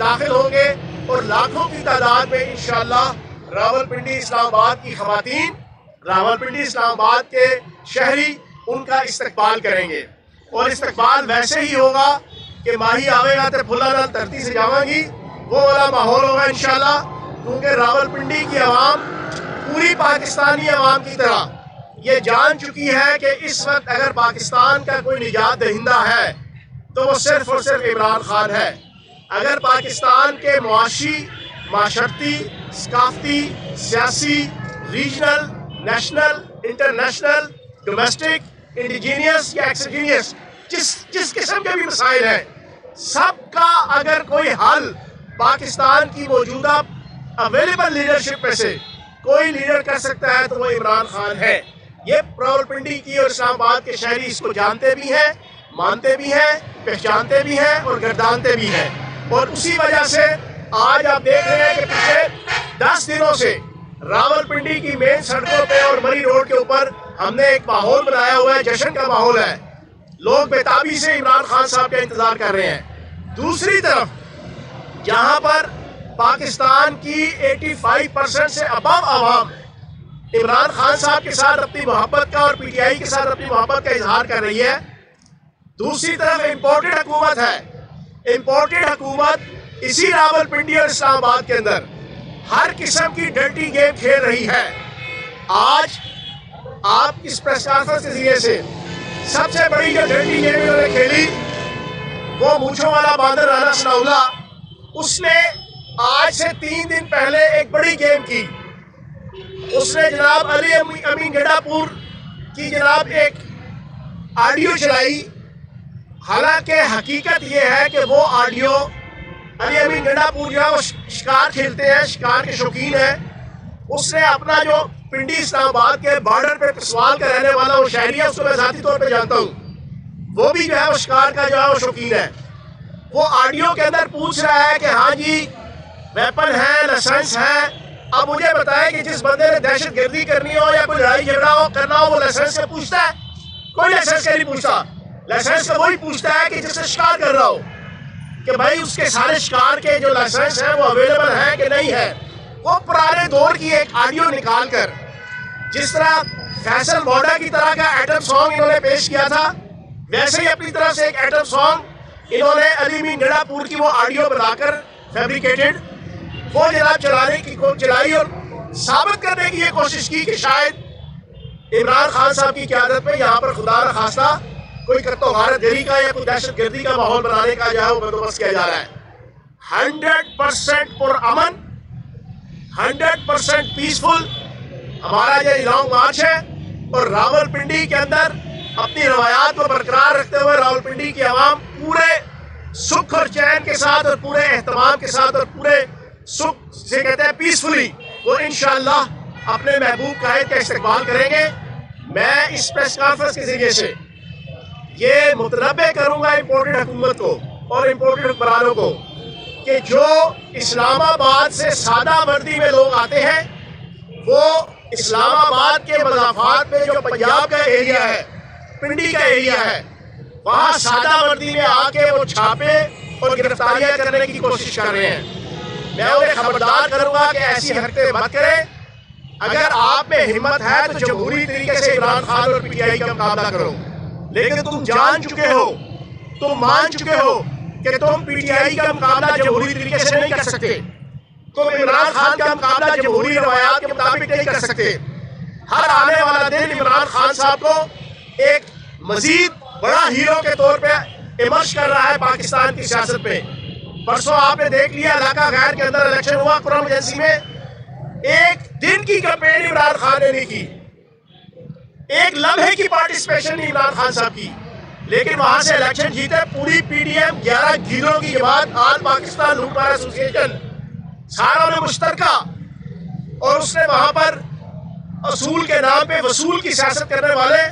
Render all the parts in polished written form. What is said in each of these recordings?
दाखिल होंगे और लाखों की तादाद में इंशाअल्लाह रावलपिंडी इस्लामाबाद की खवातीन, रावलपिंडी इस्लामाबाद के शहरी उनका इस्तकबाल करेंगे। और इस्तकबाल वैसे ही होगा कि माही आवेगा तो फुला नाल धरती से जावांगी, वो वाला माहौल होगा इंशाअल्लाह। क्योंकि रावलपिंडी की आवाम पूरी पाकिस्तानी आवाम की तरह ये जान चुकी है कि इस वक्त अगर पाकिस्तान का कोई निजात दहिंदा है तो वो सिर्फ और सिर्फ इमरान खान है। अगर पाकिस्तान के मुआशी, माशरती, सकाफती, सियासी, regional, national, international, domestic, indigenous या एक्सजीनियस जिस किस्म के भी मसाइल हैं, सबका अगर कोई हल पाकिस्तान की मौजूदा अवेलेबल लीडरशिप में से कोई लीडर कर सकता है तो वो इमरान खान है। ये रावलपिंडी की और इस्लामाबाद के शहरी इसको जानते भी हैं, मानते भी हैं, पहचानते भी हैं और गर्दानते भी हैं। और उसी वजह से आज आप देख रहे हैं कि पिछले 10 दिनों से रावलपिंडी की मेन सड़कों पे और मरी रोड के ऊपर हमने एक माहौल बनाया हुआ है, जश्न का माहौल है। लोग बेताबी से इमरान खान साहब का इंतजार कर रहे हैं। दूसरी तरफ जहां पर पाकिस्तान की 85% से अबव आवाम इमरान खान साहब के साथ अपनी मोहब्बत का और पीटीआई के साथ अपनी मोहब्बत का इजहार कर रही है, दूसरी तरफ इम्पोर्टेड हुकूमत है। इम्पोर्टेड हुकूमत इसी रावलपिंडी और इस्लामाबाद के अंदर हर किस्म की डर्टी गेम खेल रही है। आज आप इस प्रेस कॉन्फ्रेंस के जरिए से सबसे बड़ी जो डर्टी गेम इन्होंने खेली वो मूंछों वाला बांदर राना सनाउल्लाह, उसने आज से 3 दिन पहले एक बड़ी गेम की। उसने जनाब अली अमीन गडापुर की जनाब एक ऑडियो चलाई। हालांकि हकीकत ये है कि वो ऑडियो अली अमीन गडापुर जो है वो शिकार खेलते हैं, शिकार के शौकीन है। उसने अपना जो पिंडी इस्लामाबाद के बॉर्डर पे पिसवाल का रहने वाला वो शहरी है, उसको मैं ज़ाती तौर पे जानता हूँ, वो भी जो है वो शिकार का जो है वो शौकीन है। वो ऑडियो के अंदर पूछ रहा है कि हाँ जी वेपन है, लाइसेंस है, अब मुझे बताएं कि जिस बंदे ने दहशत गर्दी करनी हो या कोई लड़ाई झगड़ा हो करना हो वो लाइसेंस से पूछता है? कोई लाइसेंस से नहीं पूछता। लाइसेंस का वही पूछता है कि जिससे शिकार कर रहा हो कि भाई उसके सारे शिकार के जो लाइसेंस है वो अवेलेबल है कि नहीं है। वो पुराने दौर की एक ऑडियो निकाल कर, जिस तरह फैसल मोडा की तरह का एटम सॉन्ग इन्होंने पेश किया था, वैसे ही अपनी तरफ से एक एटम सॉन्ग इन्होंने अली अमीन गडापुर की वो ऑडियो बनाकर फैब्रिकेटेड वो जनाब चलाने की चलाई और साबित करने की ये कोशिश की कि शायद इमरान खान साहब की क़यादत में यहाँ पर खुदा न खास्ता कोई कत्तो गारतगरी का या कोई दहशत गर्दी का माहौल बनाने का जो है वो बंदोबस्त किया जा रहा है। 100% पुरअमन, 100% पीसफुल हमारा ये लॉन्ग मार्च है। और रावलपिंडी के अंदर अपनी रवायात को बरकरार रखते हुए रावलपिंडी की आवाम पूरे सुख और चैन के साथ और पूरे एहतमाम के साथ और पूरे सुख से कहते हैं पीसफुली वो इंशाअल्लाह अपने महबूब कायद का इस्तकबाल करेंगे। मैं इस प्रेस कॉन्फ्रेंस के जरिए से ये मुतनब्बे करूंगा इम्पोर्टेड हुकूमत को और इम्पोर्टेड हुक्मरानों को कि जो इस्लामाबाद से सादा वर्दी में लोग आते हैं, वो इस्लामाबाद के मज़ाफ़ात में जो पंजाब का एरिया है, पिंडी का एरिया है, वहाँ सादा वर्दी में आके वो छापे और गिरफ्तारियां करने की कोशिश कर रहे हैं। मैं उन्हें खबरदार करूंगा कि ऐसी हरकतें मत करें। अगर आप में हिम्मत है तो जमहूरी तरीके से इमरान खान और पीटीआई का मुकाबला करो, लेकिन तुम जान चुके हो, तुम मान चुके हो कि तुम पीटीआई का मुकाबला जमहूरी तरीके से नहीं कर सकते, तुम इमरान खान का मुकाबला जमहूरी रवायात के मुताबिक नहीं कर सकते। हर आने वाला दिन इमरान खान साहब को एक मजीद बड़ा हीरो के तौर पे इमर्ज कर रहा है पाकिस्तान की सियासत में। परसों आपने देख लिया इलाका गैर के अंदर इलेक्शन हुआ, कुरान एजेंसी में 1 दिन की कैंपेन इमरान खान ने नहीं की, 1 लम्हे की पार्टिसिपेशन नहीं इमरान खान साहब की, लेकिन वहां से इलेक्शन जीते। पूरी पीडीएम 11 घीरों की जमात आल पाकिस्तान लूटमार एसोसिएशन सारा में मुश्तरका, और उसने वहां पर असूल के नाम पे वसूल की सियासत करने वाले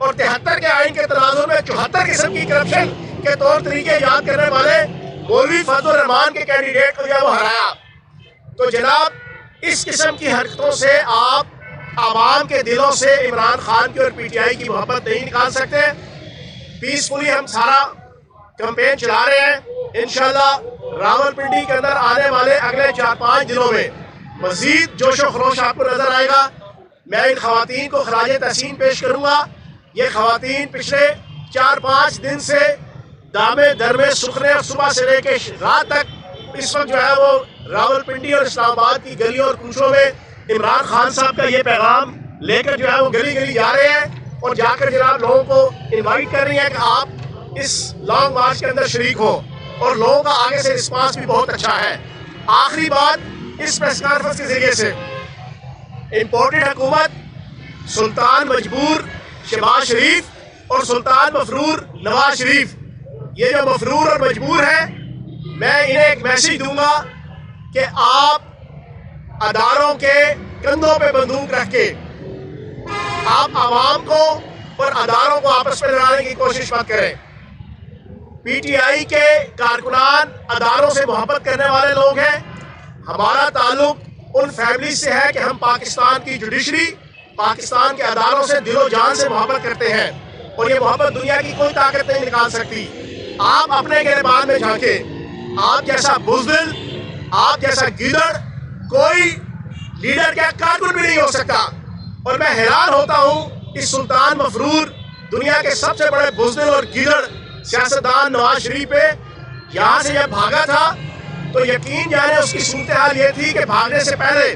और 73 के आइन के तनाजुर में 74 किस्म की करप्शन के तौर तरीके याद करने वाले मौलवी फजलुर रहमान के कैंडिडेट को जब हराया। तो जनाब इस किस्म की हरकतों से आप आवाम के दिलों से इमरान खान की और पीटीआई की मोहब्बत नहीं निकाल सकते। पीसफुली हम सारा कैंपेन चला रहे हैं। इंशाल्लाह रावलपिंडी के अंदर आने वाले अगले 4-5 दिनों में मजीद जोशो खरोश आपको नजर आएगा। मैं इन खवातीन को खराज तहसीन पेश करूंगा। ये खवातीन पिछले 4-5 दिन से दामे दरमे सुखने और सुबह से लेकर रात तक इस वक्त जो है वो रावलपिंडी और इस्लामाबाद की गलियों और कूचों में इमरान खान साहब का ये पैगाम लेकर जो है वो गली गली जा रहे हैं और जाकर जनाब लोगों को इनवाइट कर रही हैं कि आप इस लॉन्ग मार्च के अंदर शरीक हो, और लोगों का आगे से रिस्पांस भी बहुत अच्छा है। आखिरी बात, इस प्रेस कॉन्फ्रेंस के जरिए से इम्पोर्टेड हुकूमत सुल्तान मजबूर शहबाज शरीफ और सुल्तान मफरूर नवाज शरीफ, ये जो मफरूर और मजबूर है, मैं इन्हें एक मैसेज दूंगा कि आप अदारों के कंधों पे बंदूक रख के आप आवाम को और अदारों को आपस में लड़ाने की कोशिश मत करें। पीटीआई के कारकुनान अदारों से मोहब्बत करने वाले लोग हैं। हमारा ताल्लुक उन फैमिली से है कि हम पाकिस्तान की जुडिशरी, पाकिस्तान के अदारों से दिलो जान से मोहब्बत करते हैं, और ये मोहब्बत दुनिया की कोई ताकत नहीं निकाल सकती। आप अपने गिरबान में झांके, आप जैसा बुज़दिल, आप जैसा गीदड़ कोई लीडर क्या कारकुन भी नहीं हो सकता। और मैं हैरान होता हूँ इस सुल्तान मफरूर, दुनिया के सबसे बड़े बुज़दिल और गीदड़ सियासतदान नवाज शरीफ पे, यहाँ से जब भागा था तो यकीन जाने उसकी सूरत हाल ये थी कि भागने से पहले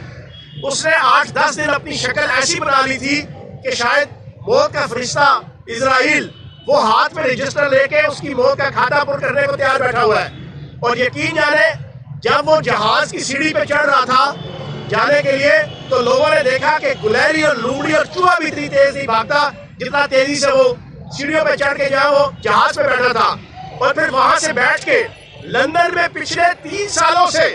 उसने 8-10 दिन अपनी शक्ल ऐसी बना ली थी कि शायद मौत का फरिश्ता इजराइल वो हाथ में रजिस्टर लेके उसकी मौत का खाता पुर करने को तैयार बैठा हुआ है। और यकीन जाने जब वो जहाज की सीढ़ी पे चढ़ रहा था जाने के लिए, तो लोगों ने देखा कि गुलहरी और लूमड़ी और चूहा भी इतनी तेज नहीं भागता जितना तेजी से वो सीढ़ियों पे चढ़ के जहाँ वो जहाज पे बैठा था। और फिर वहां से बैठ के लंदन में पिछले 3 सालों से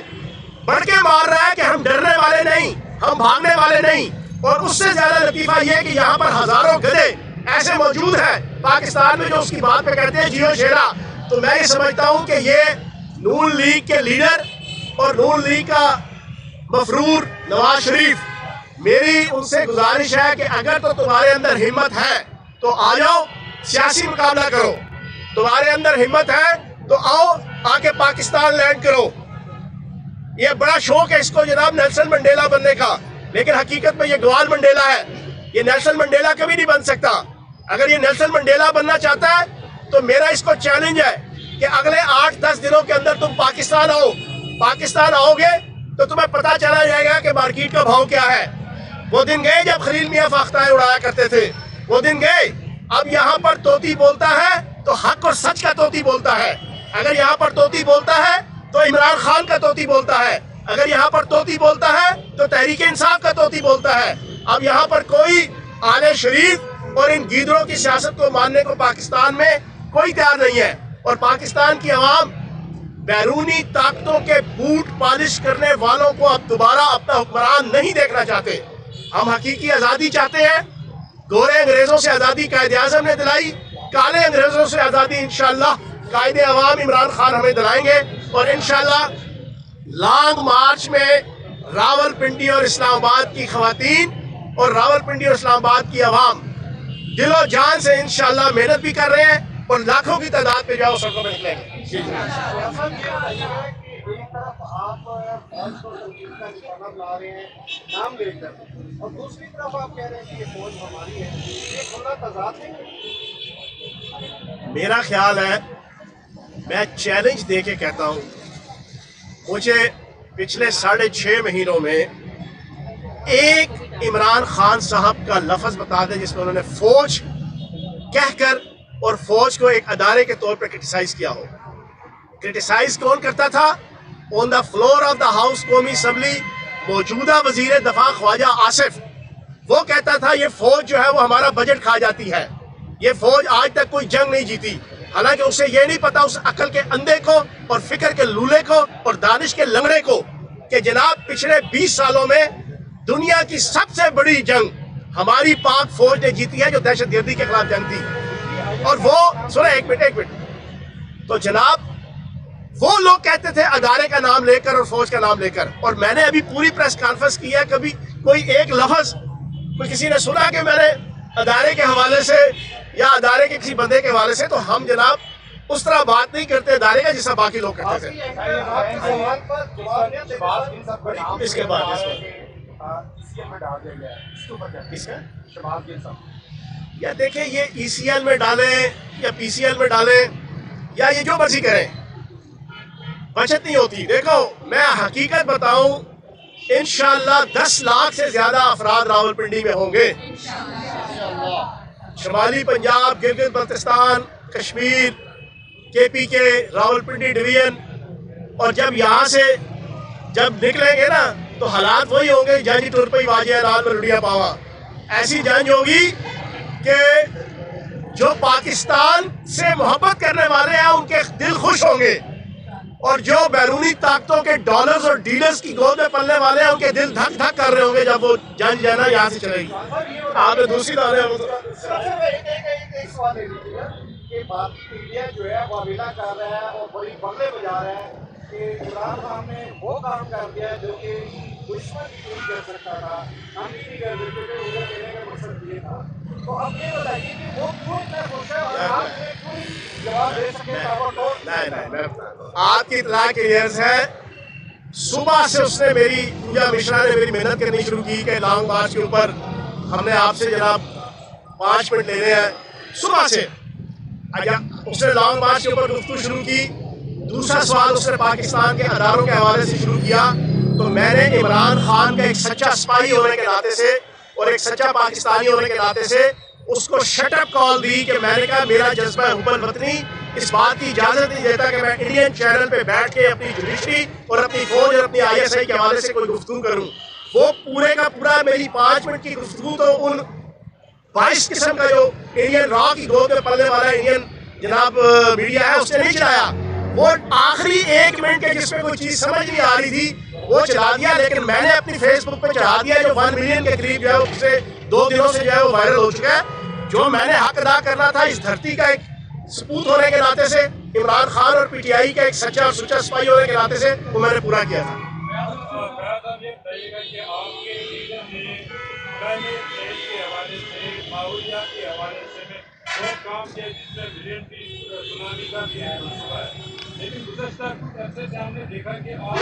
बढ़ के मार रहा है कि हम डरने वाले नहीं, हम भागने वाले नहीं। और उससे ज्यादा लतीफा ये कि यहाँ पर हजारों गधे ऐसे मौजूद हैं पाकिस्तान में जो उसकी बात पे कहते हैं जियो शेरा। तो मैं ये समझता हूँ कि ये नून लीग के लीडर और नून लीग का मफरूर नवाज शरीफ, मेरी उनसे गुजारिश है कि अगर तो तुम्हारे अंदर हिम्मत है तो आ जाओ, सियासी मुकाबला करो। तुम्हारे अंदर हिम्मत है तो आओ, आके पाकिस्तान लैंड करो। ये बड़ा शौक है इसको जनाब नेल्सन मंडेला बनने का, लेकिन हकीकत में ये ग्वाल मंडेला है। ये नेल्सन मंडेला कभी नहीं बन सकता। अगर ये नेल्सन मंडेला बनना चाहता है तो मेरा इसको चैलेंज है कि अगले 8-10 दिनों के अंदर तुम पाकिस्तान आओ। पाकिस्तान आओगे तो तुम्हें पता चला जाएगा कि मार्केट का भाव क्या है। वो दिन गए जब खलील मियां फाख्ताएं उड़ाया करते थे, वो दिन गए। अब यहाँ पर तोती बोलता है तो हक और सच का तोती बोलता है। अगर यहाँ पर तोती बोलता है तो इमरान खान का तोती बोलता है। अगर यहाँ पर तोती बोलता है तो तहरीक इंसाफ का तोती बोलता है। अब यहाँ पर कोई आले शरीफ और इन गीदड़ों की सियासत को मानने को पाकिस्तान में कोई तैयार नहीं है। और पाकिस्तान की आवाम बैरूनी ताकतों के बूट पालिश करने वालों को अब दोबारा अपना हुक्मरान नहीं देखना चाहते। हम हकीकी आज़ादी चाहते हैं। गोरे अंग्रेजों से आज़ादी कायदे आज़म ने दिलाई, काले अंग्रेजों से आज़ादी इंशाअल्लाह कायदे अवाम इमरान खान हमें दिलाएंगे। और इंशाअल्लाह लॉन्ग मार्च में रावलपिंडी और इस्लामाबाद की खवातीन और रावलपिंडी और इस्लामाबाद की आवाम दिलो जान से इंशाअल्लाह मेहनत भी कर रहे हैं और लाखों की तादाद पे जाओ सड़कों में निकलेंगे। नाम लेकर और दूसरी तरफ आप कह रहे हैं कि ये फौज हमारी है, ये खुला तजाद है। मेरा ख्याल है, मैं चैलेंज दे के कहता हूँ, मुझे पिछले 6.5 महीनों में एक इमरान खान साहब का लफ्ज बता दें जिसमें उन्होंने फौज कहकर और फौज को एक अदारे के तौर पर क्रिटिसाइज किया हो। क्रिटिसाइज कौन करता था? On the floor of the house कौमी असम्बली मौजूदा वजीर दफा ख्वाजा आसिफ, वो कहता था ये फौज जो है वो हमारा बजट खा जाती है, ये फौज आज तक कोई जंग नहीं जीती। हालांकि उसे ये नहीं पता उस अकल के अंधे को और फिक्र के लूले को और दानिश के लंगड़े को कि जनाब पिछले 20 सालों में दुनिया की सबसे बड़ी जंग हमारी पाक फौज ने जीती है, जो दहशतगर्दी के खिलाफ जंग थी। और वो सुने, एक मिनट, तो जनाब वो लोग कहते थे अदारे का नाम लेकर और फौज का नाम लेकर, और मैंने अभी पूरी प्रेस कॉन्फ्रेंस की है, कभी कोई एक लफ्ज कोई किसी ने सुना कि मैंने अदारे के हवाले से या अदारे के किसी बंदे के हवाले से? तो हम जनाब उस तरह बात नहीं करते दायरे का जैसा बाकी लोग करते थे। इसके बाद या देखें ये ECL में डालें या PCL में डालें या ये जो मर्जी करें, बचत नहीं होती। देखो मैं हकीकत बताऊं, इंशाअल्लाह 10 लाख से ज्यादा अफराद रावलपिंडी में होंगे। शुमाली पंजाब, गिलगित बल्तिस्तान, कश्मीर, KPK, रावलपिंडी डिवीजन, और जब यहाँ से जब निकलेंगे ना तो हालात वही होंगे जंज टुर पई वाजिया लाल में रुड़िया पावा। ऐसी जंज होगी कि जो पाकिस्तान से मोहब्बत करने वाले हैं उनके दिल खुश होंगे, और जो बैरूनी ताकतों के डॉलर्स और डीलर्स की गोद में पलने वाले हैं उनके दिल धक धक कर रहे होंगे जब वो जंज जाना यहाँ से चलेगी। आपने दूसरी डाले जो है वो अभिला कर रहा है और बड़ी बल्ले बजा रहा है कि इमरान खान ने वो काम कर दिया है जो कि दुश्मन नहीं कर सकता था, हम नहीं कर सकते थे, उधर देने का मकसद ये था। तो अब ये बताइए कि वो क्यों इतना खुश है और आप क्यों जवाब दे सके? नहीं, आपकी इत्तला क्लियर है। सुबह से उसने मेरी पूजा मिश्रा ने मेरी मेहनत करनी शुरू की कि लॉन्ग मार्च के ऊपर हमने आपसे जनाब 5 मिनट लेने हैं। सुबह से उसने लॉन्ग मार्च के ऊपर गुफ्तगू शुरू की। दूसरा सवाल उसने पाकिस्तान के अदारों के हवाले से शुरू किया। तो मैंने इमरान खान का एक सच्चा सिपाही होने के नाते से और एक सच्चा पाकिस्तानी होने के नाते से उसको शटअप कॉल दी कि मैंने कहा मेरा जज्बा हुब्बुल वतनी इस बात की इजाजत नहीं देता कि मैं इंडियन चैनल पे बैठ के अपनी जुडिशरी और अपनी फौज और अपनी ISI के हवाले से कोई गुफ्तगू करूं। वो पूरे का पूरा मेरी 5 मिनट की गुफ्तगू तो उन 22 किस्म का जो इंडियन रॉ की गोद में पलने वाला इंडियन जनाब मीडिया है उसने नहीं चलाया। वो आखिरी 1 मिनट के जिसमें कोई चीज समझ नहीं आ रही थी वो चला दिया, लेकिन मैंने अपनी फेसबुक पे चढ़ा दिया जो 1 मिलियन के करीब जो है उससे 2 दिनों से जो है वो वायरल हो चुका है। जो मैंने हक अदा करना था इस धरती का एक सपूत होने के नाते से, इमरान खान और PTI का एक सच्चा और सुच्चा सिपाही होने के नाते से वो मैंने पूरा किया था। लेकिन गुज़श्ता कुछ अरसे से हमने देखा कि आप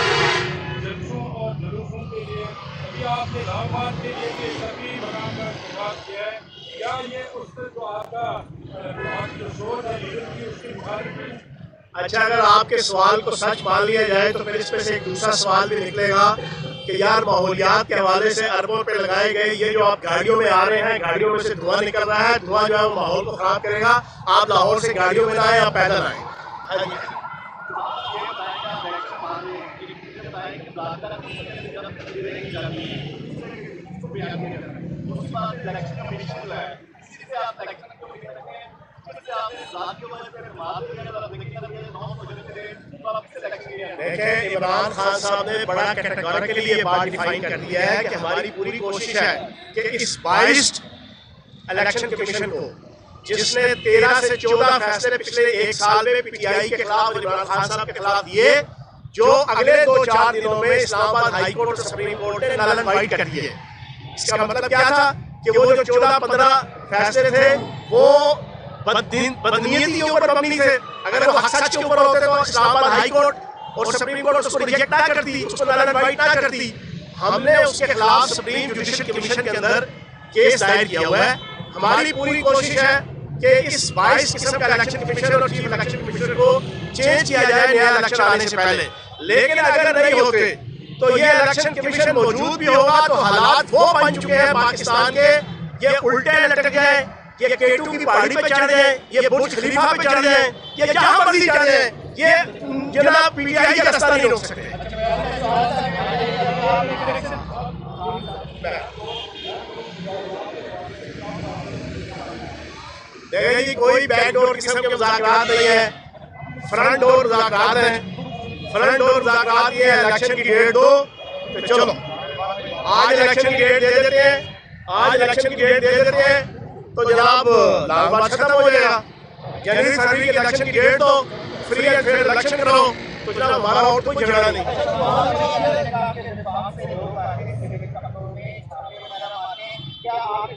जलसों और जुलूसों के लिए अभी आपने लाहौर के लिए भी सभी मकाम का इंतजाम किया है। क्या ये उस जो आपका जो सोच है लीडर की उसकी मुखालिफ? अच्छा, अगर आपके सवाल को सच मान लिया जाए तो फिर इसमें से एक दूसरा सवाल भी निकलेगा कि यार माहौलियात के हवाले से अरबों पे लगाए गए ये जो आप गाड़ियों में आ रहे हैं, गाड़ियों में से धुआं निकल रहा है, धुआं जो है वो माहौल को खराब करेगा, आप लाहौर से गाड़ियों में आए या पैदल आए। देखें, इमरान खान साहब ने बड़ा कैटेगोरिकली ये बात डिफाइन कर दिया है कि हमारी पूरी कोशिश है कि इस बाइस्ड इलेक्शन कमीशन को जिसने 13 से 14 फैसले पिछले 1 साल में PTI के खिलाफ इमरान खान साहब के खिलाफ दिए, जो अगले 2-4 दिनों में इस्लामाबाद हाई कोर्ट और सुप्रीम कोर्ट ने नल एंड वाइट कर दिए। इसका मतलब क्या था कि वो जो 14-15 फैसले थे वो बदनीयती के ऊपर मबनी थे। अगर वो सच के ऊपर होते तो इस्लामाबाद हाई कोर्ट और सुप्रीम कोर्ट उसको रिजेक्ट ना करती, उसको नल एंड वाइट ना करती। हमने उसके खिलाफ सुप्रीम जुडिशल कमीशन के अंदर केस दायर किया हुआ है। हमारी पूरी कोशिश है कि इस 22 किस्म का इलेक्शन कमीशन और चीफ इलेक्शन कमीशन को चेंज किया जाए नया इलेक्शन आने से पहले। लेकिन अगर नहीं होते तो ये इलेक्शन कमीशन मौजूद भी होगा तो हालात वो बन चुके हैं पाकिस्तान के, ये उल्टे लटक जाए, ये K2 की पहाड़ी पे चढ़ जाए, ये बुर्ज खलीफा पे चढ़ जाए, ये जहां मर्जी चढ़ जाए, ये जनाब PTI का रास्ता नहीं रोक सकते। देखिए जी, कोई बैकडोर किस्म के मुज़ाकरात नहीं है, फ्रंट डोर मुज़ाकरात हैं। फ्रंट डोर मुज़ाकरात ये इलेक्शन की डेट दो तो चलो आज इलेक्शन की डेट दे देते हैं, आज इलेक्शन की डेट दे देते हैं तो जनाब लॉन्ग मार्च खत्म हो जाएगा। जनवरी फरवरी की इलेक्शन की डेट दो, फ्री एंड फेयर इलेक्शन करो तो जनाब हमारा और कोई झगड़ा नहीं। क्या आप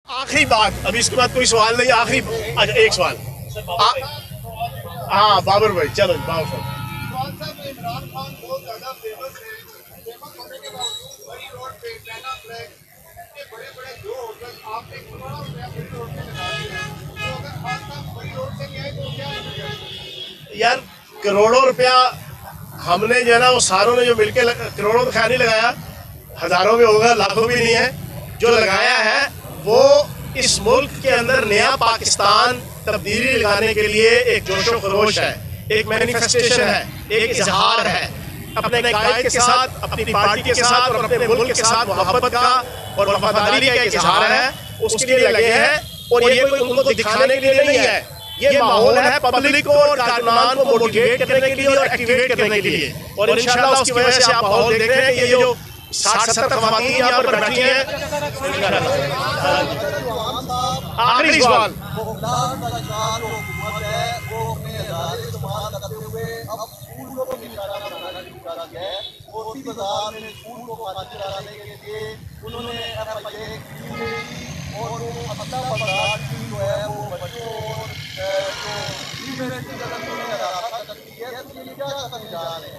आखिरी बात, अभी इसके बाद कोई सवाल नहीं, आखिरी अच्छा एक सवाल। हाँ बाबर भाई, चलो बाबर साहब। इमरान खान बहुत ज़्यादा फेमस है, फेमस होने के बावजूद बड़ी रोड पे नैना फ्लैग इतने बड़े बड़े दो होटल आपने करोड़ों रुपया बड़ी रोड पे लगा दिया, तो अगर खान साहब बड़ी रोड से नहीं आए तो क्या होगा? यार करोड़ों रुपया हमने जो है ना, वो सारों ने जो मिलके करोड़ों तो खैर नहीं लगाया, हजारों में होगा, लाखों भी नहीं है, जो लगाया है वो इस मुल्क के अंदर नया पाकिस्तान तब्दीली लगाने के लिए एक जोशो खरोश है, एक मैनिफेस्टेशन है, एक इजहार है अपने कायद के साथ, अपनी पार्टी के साथ और अपने मुल्क के साथ मोहब्बत का और वफादारी का एक इजहार है, उसके लिए लगे हैं। और ये कोई उनको दिखाने के लिए नहीं है, ये माहौल है पब्लिक को और कारकुनान को मोटिवेट करने के लिए और एक्टिवेट करने के लिए। और इंशाल्लाह उसकी वजह से आप माहौल देख रहे हैं कि ये जो 60-70 खवातीन यहाँ पर बैठी हैं। आखिरी सवाल,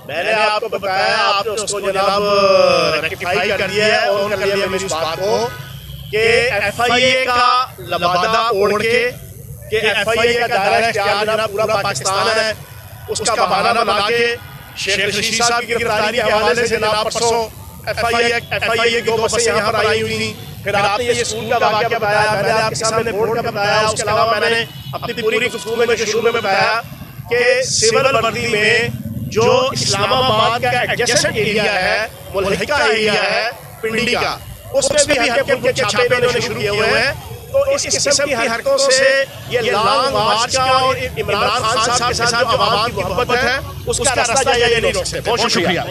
मैंने आपको बताया, आपने उसको जनाब रेक्टिफाई कर दिया है और कर लिया मेरी इस बात को कि FIA का लबादा ओढ़ के कि FIA का दायरा इख्तियार जनाब पूरा पाकिस्तान है, उसका बहाना बना के शेख रशीद साहब की गिरफ्तारी के हवाले से जनाब परसों FIA की 2 बसें यहाँ पर आई हुई थी, फिर आपने ये स्कूल का वाक़या बताया, मैंने आपके सामने बोर्ड का बताया, उसके अलावा मैंने अपनी पूरी गुफ्तगू में शुरू में बताया कि सिविल वर्दी में जो इस्लामाबाद का एडजेसेंट एरिया है, मुल्हिका एरिया है पिंडी का, उसमें भी हल्के फुल्के छापे इन्होंने शुरू किए हुए हैं। तो इस किस्म की हरकतों से ये लॉन्ग मार्च का और इमरान खान साहब के साथ जो आवाम की मोहब्बत है उसका रास्ता ये नहीं रोक सकते। बहुत शुक्रिया।